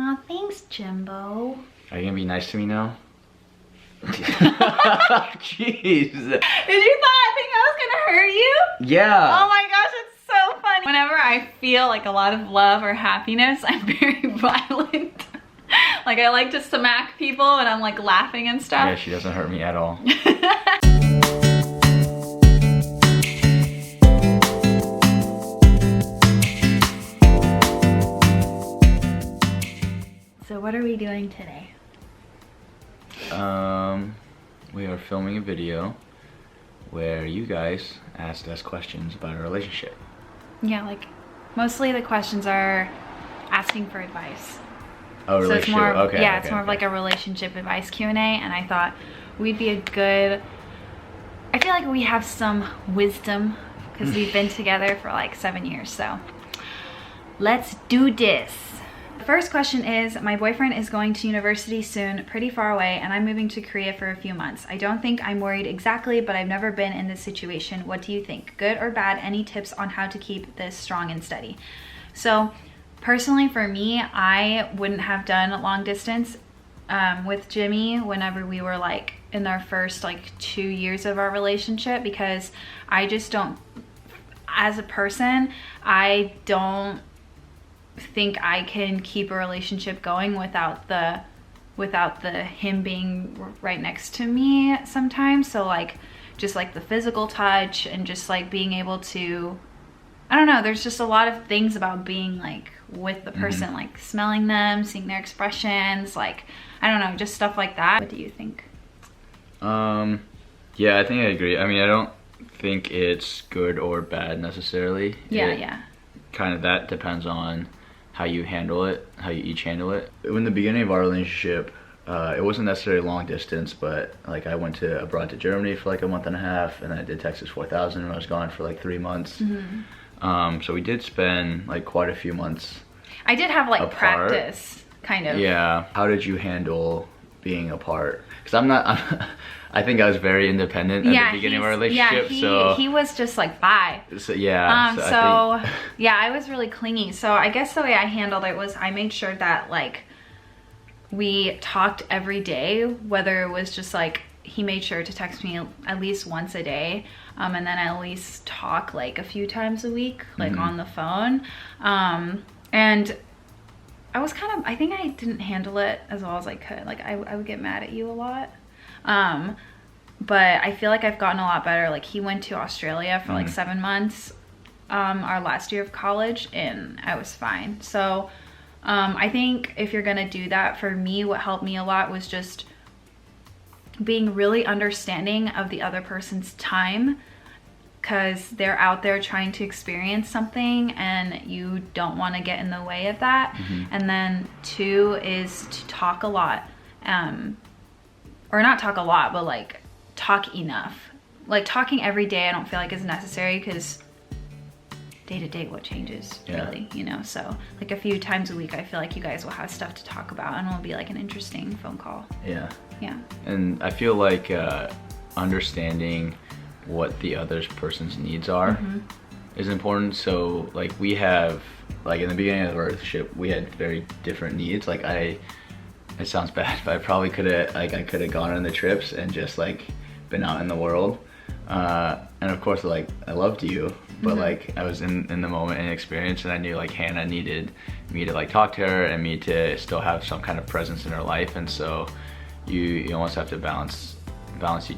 Aw, thanks, Jimbo. Are you gonna be nice to me now? Jeez. Did you think I was gonna hurt you? Yeah. Oh my gosh, it's so funny. Whenever I feel like a lot of love or happiness, I'm very violent. Like I like to smack people and I'm like laughing and stuff. Yeah, she doesn't hurt me at all. So what are we doing today? We are filming a video where you guys asked us questions about our relationship. Yeah, like mostly the questions are asking for advice. Oh, relationship. So it's more, okay. yeah, okay, it's more of like a relationship advice Q&A, and I thought we'd be a good, I feel like we have some wisdom because we've been together for like 7 years, so let's do this. The first question is, my boyfriend is going to university soon, pretty far away, and I'm moving to Korea for a few months. I don't think I'm worried exactly, but I've never been in this situation. What do you think? Good or bad? Any tips on how to keep this strong and steady? So personally for me, I wouldn't have done long distance with Jimmy whenever we were like in our first like 2 years of our relationship, because I just don't, as a person, I don't think I can keep a relationship going without the him being right next to me sometimes. So like just like the physical touch and just like being able to, I don't know, there's just a lot of things about being like with the person, like smelling them, seeing their expressions, like I don't know, just stuff like that. What do you think? Yeah, I think I agree. I mean, I don't think it's good or bad necessarily. Yeah. Kind of that depends on how you handle it, how you each handle it. In the beginning of our relationship, it wasn't necessarily long distance, but like I went abroad to Germany for like a month and a half, and then I did Texas 4000 and I was gone for like 3 months. So we did spend like quite a few months. I did have like apart. practice, kind of. Yeah. How did you handle being apart? Because I think I was very independent at the beginning of our relationship. Yeah, he was just like, bye. So yeah. Yeah, I was really clingy. So I guess the way I handled it was I made sure that like we talked every day, whether it was just like he made sure to text me at least once a day, and then at least talk like a few times a week, like on the phone. And I was kind of, I think I didn't handle it as well as I could. Like I would get mad at you a lot. But I feel like I've gotten a lot better. Like he went to Australia for like 7 months, our last year of college, and I was fine. So I think if you're gonna do that, for me, what helped me a lot was just being really understanding of the other person's time, because they're out there trying to experience something and you don't want to get in the way of that. And then 2 is to talk a lot, or not talk a lot, but like talk enough. Like talking every day I don't feel like is necessary, because day to day what changes, really, you know? So like a few times a week I feel like you guys will have stuff to talk about and it'll be like an interesting phone call. Yeah. And I feel like understanding what the other person's needs are is important. So like we have, like in the beginning of the relationship, we had very different needs. Like it sounds bad, but I probably could have gone on the trips and just like been out in the world. And of course, like I loved you, but like I was in the moment and experience, and I knew like Hannah needed me to like talk to her and me to still have some kind of presence in her life. And so you almost have to balance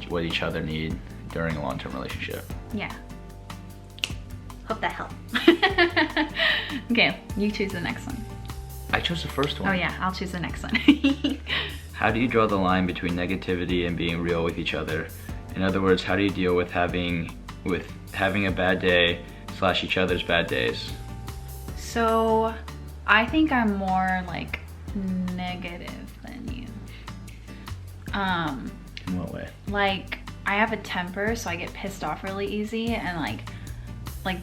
what each other need during a long-term relationship. Yeah. Hope that helped. Okay, you choose the next one. I chose the first one. Oh yeah, I'll choose the next one. How do you draw the line between negativity and being real with each other? In other words, how do you deal with having a bad day / each other's bad days? So I think I'm more like negative than you. In what way? Like I have a temper, so I get pissed off really easy, and like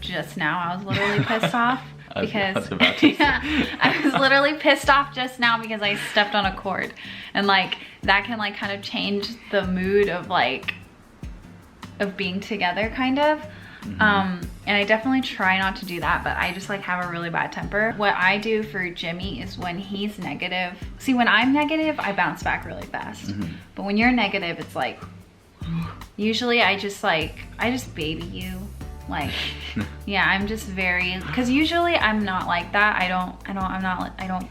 just now I was literally pissed off because I was literally pissed off just now because I stepped on a cord, and like that can like kind of change the mood of like of being together, kind of. And I definitely try not to do that, but I just like have a really bad temper. What I do for Jimmy is when he's negative, see, when I'm negative, I bounce back really fast. But when you're negative, it's like, usually I just baby you. Like, yeah, I'm just very, because usually I'm not like that. I don't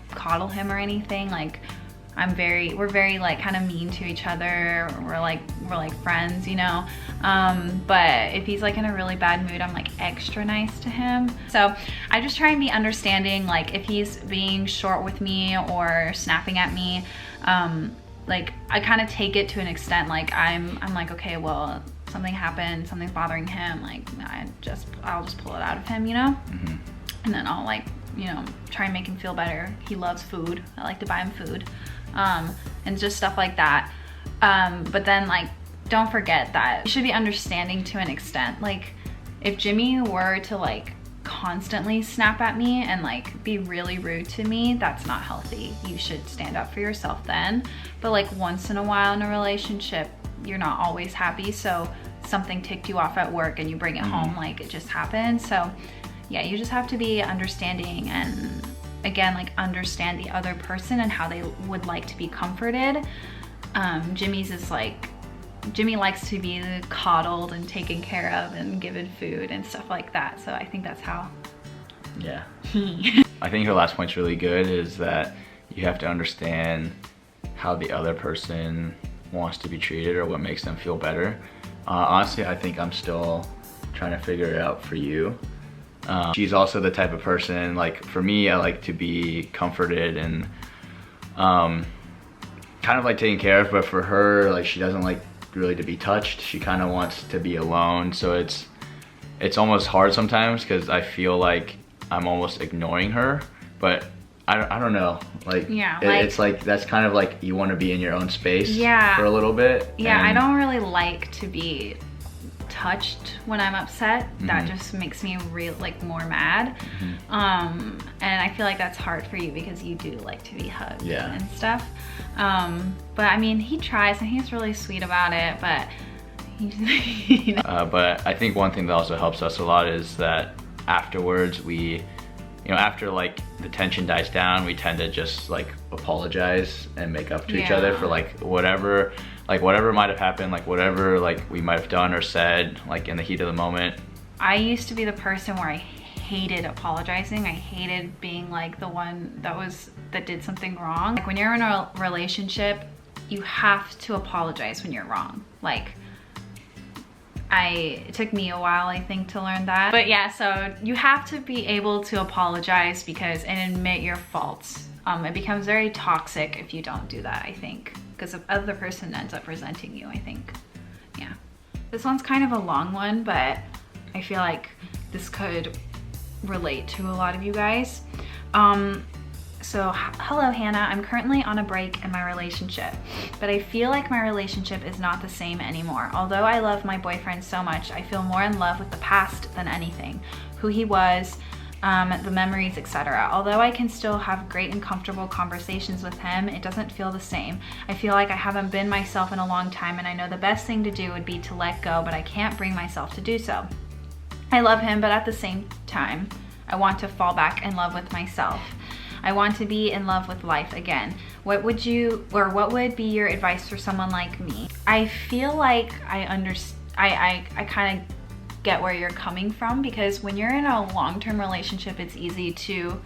coddle him or anything. Like, we're very like kind of mean to each other. We're like friends, you know? But if he's like in a really bad mood, I'm like extra nice to him. So I just try and be understanding, like if he's being short with me or snapping at me, like I kind of take it to an extent. Like I'm like, okay, well, something happened, something's bothering him. Like I'll just pull it out of him, you know? And then I'll like, you know, try and make him feel better. He loves food. I like to buy him food. And just stuff like that. But then like, don't forget that you should be understanding to an extent. Like if Jimmy were to like constantly snap at me and like be really rude to me, that's not healthy. You should stand up for yourself then. But like once in a while in a relationship, you're not always happy. So something ticked you off at work and you bring it home, like it just happened. So yeah, you just have to be understanding and again, like understand the other person and how they would like to be comforted. Jimmy's is like, Jimmy likes to be coddled and taken care of and given food and stuff like that. So I think that's how. Yeah. I think her last point's really good, is that you have to understand how the other person wants to be treated or what makes them feel better. Honestly, I think I'm still trying to figure it out for you. She's also the type of person, like for me, I like to be comforted and kind of like taken care of, but for her, like she doesn't like really to be touched. She kind of wants to be alone. So it's almost hard sometimes because I feel like I'm almost ignoring her, but I don't know. Like, yeah, it's like, that's kind of like you want to be in your own space for a little bit. Yeah, I don't really like to be touched when I'm upset. That just makes me more mad. And I feel like that's hard for you because you do like to be hugged and stuff. But I mean, he tries and he's really sweet about it, but he but I think one thing that also helps us a lot is that afterwards we, you know, after like the tension dies down, we tend to just like apologize and make up to each other for like whatever might have happened, like whatever like we might have done or said like in the heat of the moment. I used to be the person where I hated apologizing. I hated being like the one that did something wrong. Like when you're in a relationship, you have to apologize when you're wrong. Like it took me a while, I think, to learn that. But yeah, so you have to be able to apologize and admit your faults. It becomes very toxic if you don't do that, I think, because the other person ends up resenting you, I think. Yeah. This one's kind of a long one, but I feel like this could relate to a lot of you guys. So hello Hannah, I'm currently on a break in my relationship, but I feel like my relationship is not the same anymore. Although I love my boyfriend so much, I feel more in love with the past than anything. Who he was, the memories, etc. Although I can still have great and comfortable conversations with him, it doesn't feel the same. I feel like I haven't been myself in a long time, and I know the best thing to do would be to let go, but I can't bring myself to do so. I love him, but at the same time, I want to fall back in love with myself. I want to be in love with life again. What would be your advice for someone like me? I feel like I kind of get where you're coming from, because when you're in a long-term relationship, it's easy to,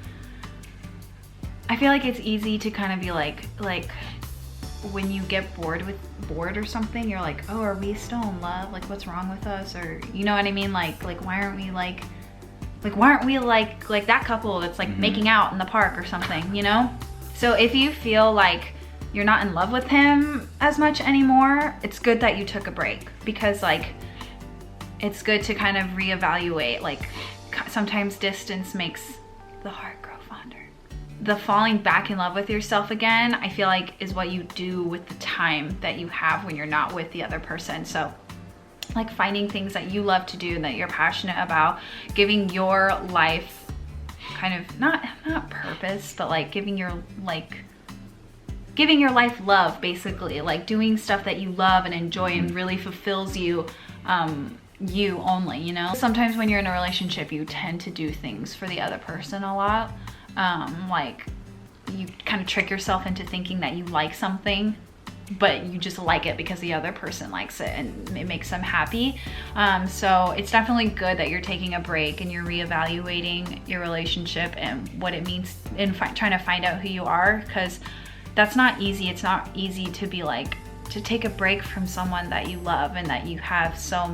I feel like it's easy to kind of be like when you get bored or something, you're like, oh, are we still in love? Like, what's wrong with us? Or, you know what I mean? Like why aren't we like that couple that's like making out in the park or something, you know? So if you feel like you're not in love with him as much anymore, it's good that you took a break, because like it's good to kind of reevaluate. Like sometimes distance makes the heart grow fonder. The falling back in love with yourself again, I feel like, is what you do with the time that you have when you're not with the other person. So like finding things that you love to do and that you're passionate about, giving your life kind of not purpose, but like giving your life love, basically, like doing stuff that you love and enjoy and really fulfills you. you only, you know? Sometimes when you're in a relationship, you tend to do things for the other person a lot. Like you kind of trick yourself into thinking that you like something, but you just like it because the other person likes it and it makes them happy. So it's definitely good that you're taking a break and you're reevaluating your relationship and what it means in trying to find out who you are, because that's not easy. It's not easy to be like, to take a break from someone that you love and that you have so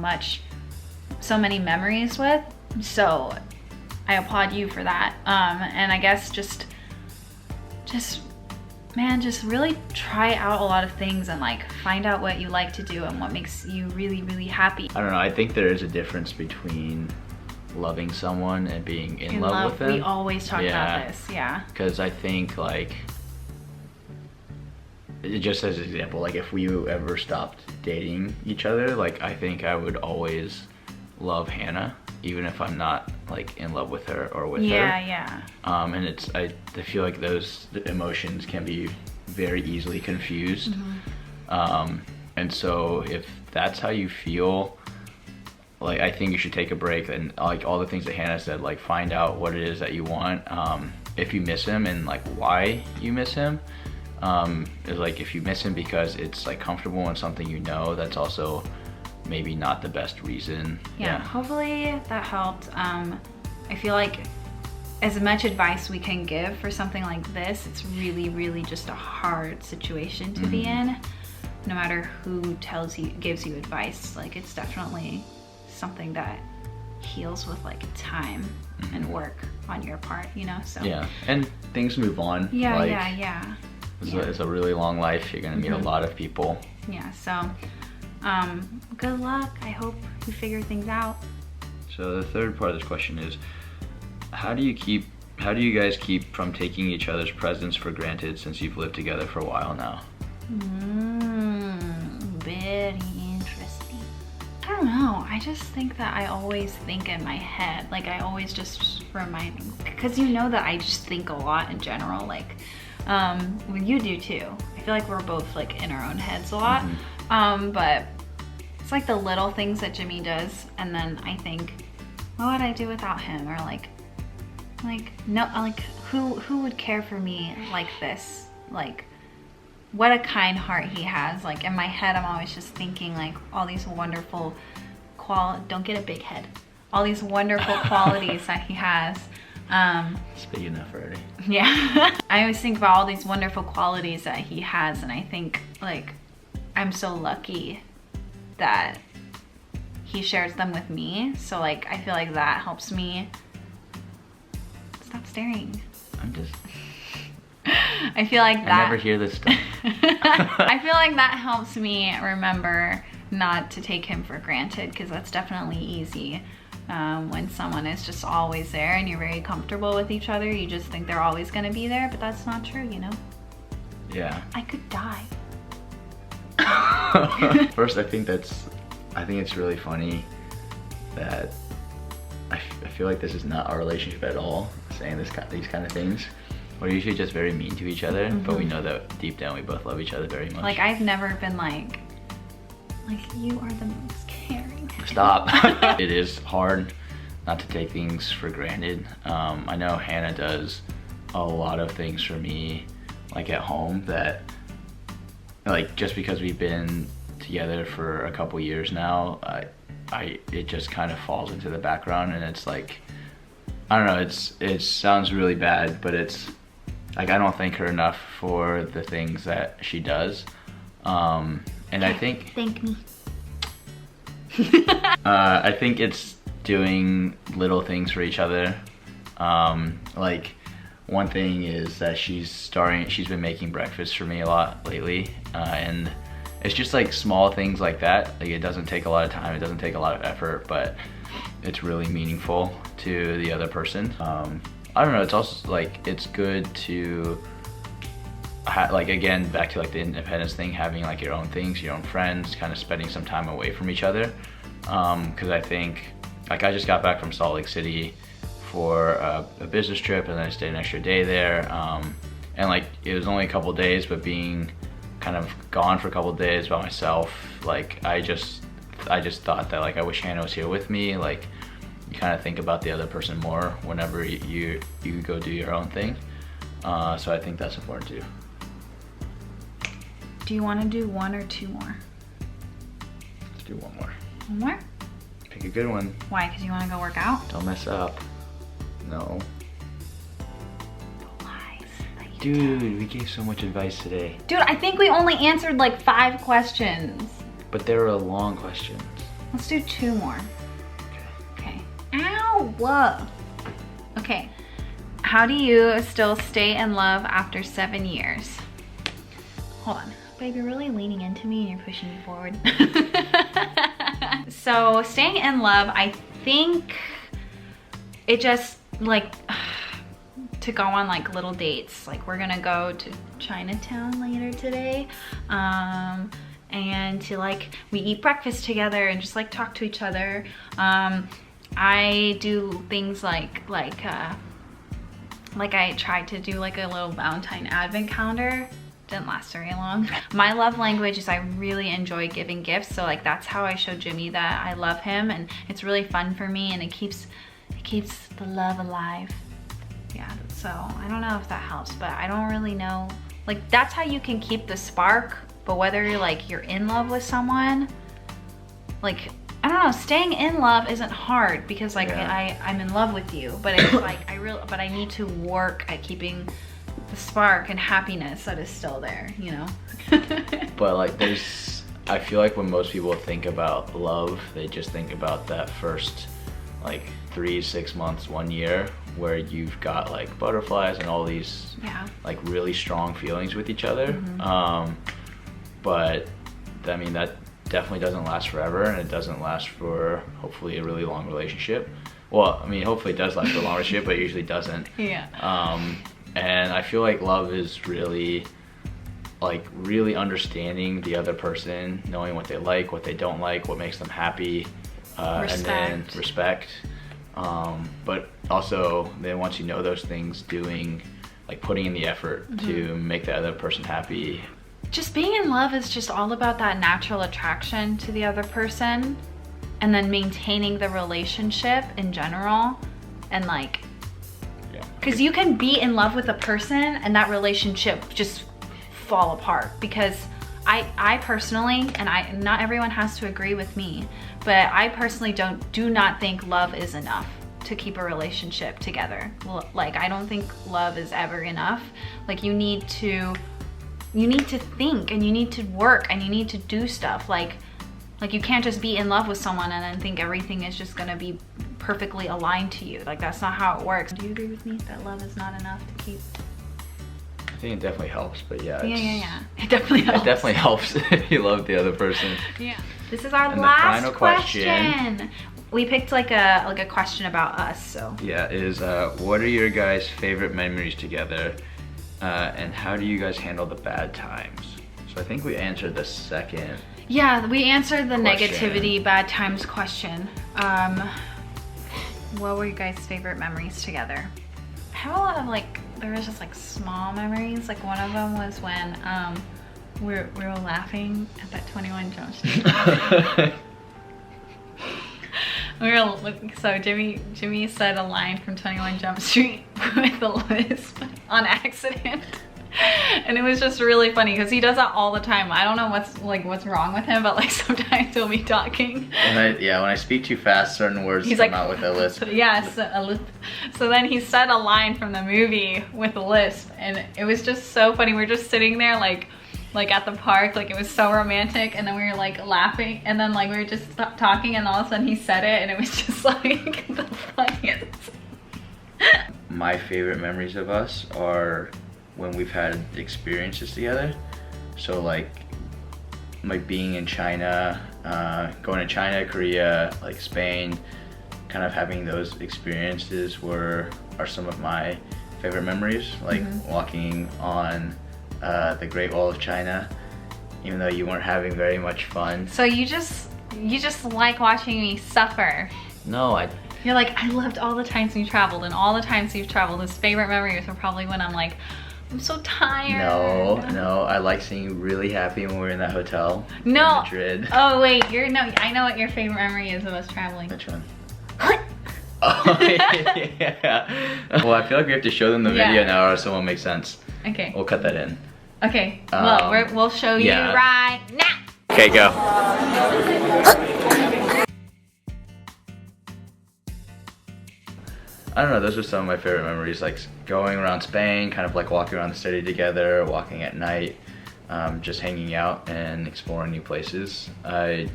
many memories with. So I applaud you for that. And I guess just really try out a lot of things and like find out what you like to do and what makes you really, really happy. I don't know, I think there is a difference between loving someone and being in love with them. We always talk about this, yeah. Because I think like, just as an example, like if we ever stopped dating each other, like I think I would always love Hannah, even if I'm not like in love with her or with her. Yeah. And I feel like those emotions can be very easily confused. And so if that's how you feel, like I think you should take a break and like all the things that Hannah said, like find out what it is that you want. If you miss him and like why you miss him. Is like if you miss him because it's like comfortable and something you know, that's also maybe not the best reason. Yeah, hopefully that helped. I feel like as much advice we can give for something like this, it's really, really just a hard situation to be in. No matter who gives you advice, like it's definitely something that heals with like time and work on your part, you know? So yeah, and things move on. Yeah. It's a really long life. You're gonna meet a lot of people. Yeah, so good luck. I hope you figure things out. So the third part of this question is, how do you guys keep from taking each other's presence for granted since you've lived together for a while now? Very interesting. I don't know. I just think that I always think in my head. Like I always just remind, because you know that I just think a lot in general. Like well, you do too. I feel like we're both like in our own heads a lot. But it's like the little things that Jimmy does, and then I think, what would I do without him? Or like no, like who would care for me like this? Like what a kind heart he has. Like in my head, I'm always just thinking like all these wonderful don't get a big head. All these wonderful qualities that he has. It's big enough already. Yeah. I always think about all these wonderful qualities that he has, and I think like I'm so lucky that he shares them with me. So like I feel like that helps me. Stop staring. I'm just I feel like that I never hear this stuff. I feel like that helps me remember not to take him for granted, because that's definitely easy. When someone is just always there and you're very comfortable with each other, you just think they're always going to be there, but that's not true, you know? Yeah. I could die. First, I think it's really funny that I feel like this is not our relationship at all, saying these kind of things. We're usually just very mean to each other, but we know that deep down we both love each other very much. Like I've never been like you are the most caring. Stop. It is hard not to take things for granted. I know Hannah does a lot of things for me, like at home, that like just because we've been together for a couple years now, it just kind of falls into the background, and it's like, I don't know, it sounds really bad, but it's like I don't thank her enough for the things that she does. And I think thank me. I think it's doing little things for each other. Like one thing is that she's been making breakfast for me a lot lately, and it's just like small things like that. Like it doesn't take a lot of time, it doesn't take a lot of effort, but it's really meaningful to the other person. I don't know, it's also like it's good to like, again, back to like the independence thing, having like your own things, your own friends, kind of spending some time away from each other. Because I think, like, I just got back from Salt Lake City for a business trip, and then I stayed an extra day there. And like, it was only a couple days, but being kind of gone for a couple days by myself, like, I just I just thought that like I wish Hannah was here with me. Like you kind of think about the other person more whenever you go do your own thing. So I think that's important too. Do you want to do 1 or 2 more? Let's do 1 more. 1 more? Pick a good one. Why? Because you want to go work out? Don't mess up. No. The lies that you tell. Dude, we gave so much advice today. Dude, I think we only answered like 5 questions. But they were long questions. Let's do 2 more. Okay. Ow! Whoa. Okay. How do you still stay in love after 7 years? Hold on. Babe, you're really leaning into me and you're pushing me forward. So staying in love, I think it just like to go on like little dates. Like we're gonna go to Chinatown later today. And to like, we eat breakfast together and just like talk to each other. I do things like I tried to do like a little Valentine advent calendar. Didn't last very long. My love language is I really enjoy giving gifts. So like that's how I show Jimmy that I love him, and it's really fun for me, and it keeps the love alive. Yeah, so I don't know if that helps, but I don't really know. Like that's how you can keep the spark, but whether you're in love with someone, like I don't know, staying in love isn't hard because like I'm in love with you, but it's like but I need to work at keeping the spark and happiness that is still there, you know? But like I feel like when most people think about love, they just think about that first like 3, 6 months, 1 year where you've got like butterflies and all these like really strong feelings with each other. But I mean, that definitely doesn't last forever, and it doesn't last for hopefully a really long relationship. Well, I mean, hopefully it does last for a long relationship, but it usually doesn't. Yeah. And I feel like love is really understanding the other person, knowing what they like, what they don't like, what makes them happy, and then respect. But also then once you know those things, putting in the effort to make the other person happy. Just being in love is just all about that natural attraction to the other person, and then maintaining the relationship in general, and like, because you can be in love with a person and that relationship just fall apart. Because I personally, and not everyone has to agree with me, but I personally do not think love is enough to keep a relationship together. Like I don't think love is ever enough. Like you need to think, and you need to work, and you need to do stuff. Like you can't just be in love with someone and then think everything is just gonna be perfectly aligned to you. Like that's not how it works. Do you agree with me that love is not enough to keep? I think it definitely helps, but yeah. It definitely helps. It definitely helps if you love the other person. Yeah. This is our last final question. We picked like a question about us, so. Yeah, what are your guys' favorite memories together? And how do you guys handle the bad times? So I think we answered the second. Yeah, we answered the negativity, bad times question. What were you guys' favorite memories together? I have a lot of there was just small memories. Like one of them was when we were laughing at that 21 Jump Street. So Jimmy said a line from 21 Jump Street with a lisp on accident. And it was just really funny because he does that all the time. I don't know what's wrong with him, but sometimes he'll be talking. When I speak too fast, certain words come out with a lisp. Yes, a lisp. So then he said a line from the movie with a lisp, and it was just so funny. We were just sitting there like at the park, it was so romantic, and then we were laughing, and then we were just talking, and all of a sudden he said it, and it was just the funniest. My favorite memories of us are when we've had experiences together. So like being in China, going to China, Korea, Spain, kind of having those experiences are some of my favorite memories. Walking on the Great Wall of China, even though you weren't having very much fun. So you just like watching me suffer. No, You're I loved all the times we traveled, and all the times we've traveled, his favorite memories were probably when I'm I'm so tired. No, I like seeing you really happy when we were in that hotel in No. Madrid. Oh wait, I know what your favorite memory is of us traveling. Which one? Oh, yeah. Well, I feel like we have to show them the video now or else it won't make sense. Okay. We'll cut that in. Okay, well, we'll show you right now. Okay, go. I don't know, those are some of my favorite memories, like going around Spain, kind of like walking around the city together, walking at night, just hanging out and exploring new places. I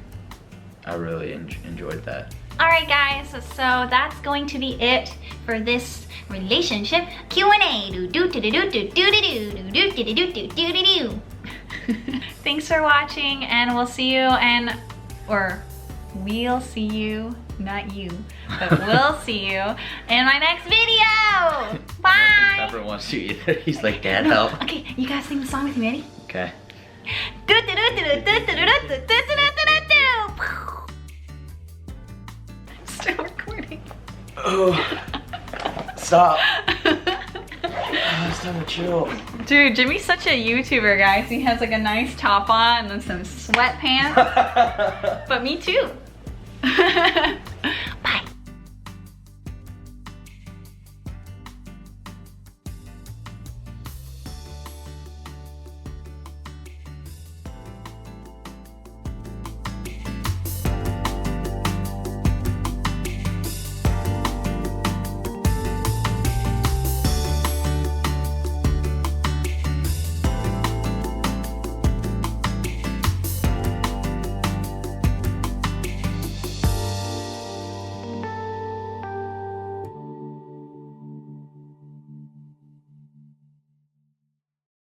really enjoyed that. Alright guys, so that's going to be it for this relationship Q&A. Thanks for watching, and we'll see you not you, but we'll see you in my next video. Bye. Never wants to either. He's like, Dad, help. Okay, you guys sing the song with me, ready? Okay. Still recording. Oh, stop. It's time to chill. Dude, Jimmy's such a YouTuber, guys. He has like a nice top on and then some sweatpants. But me too.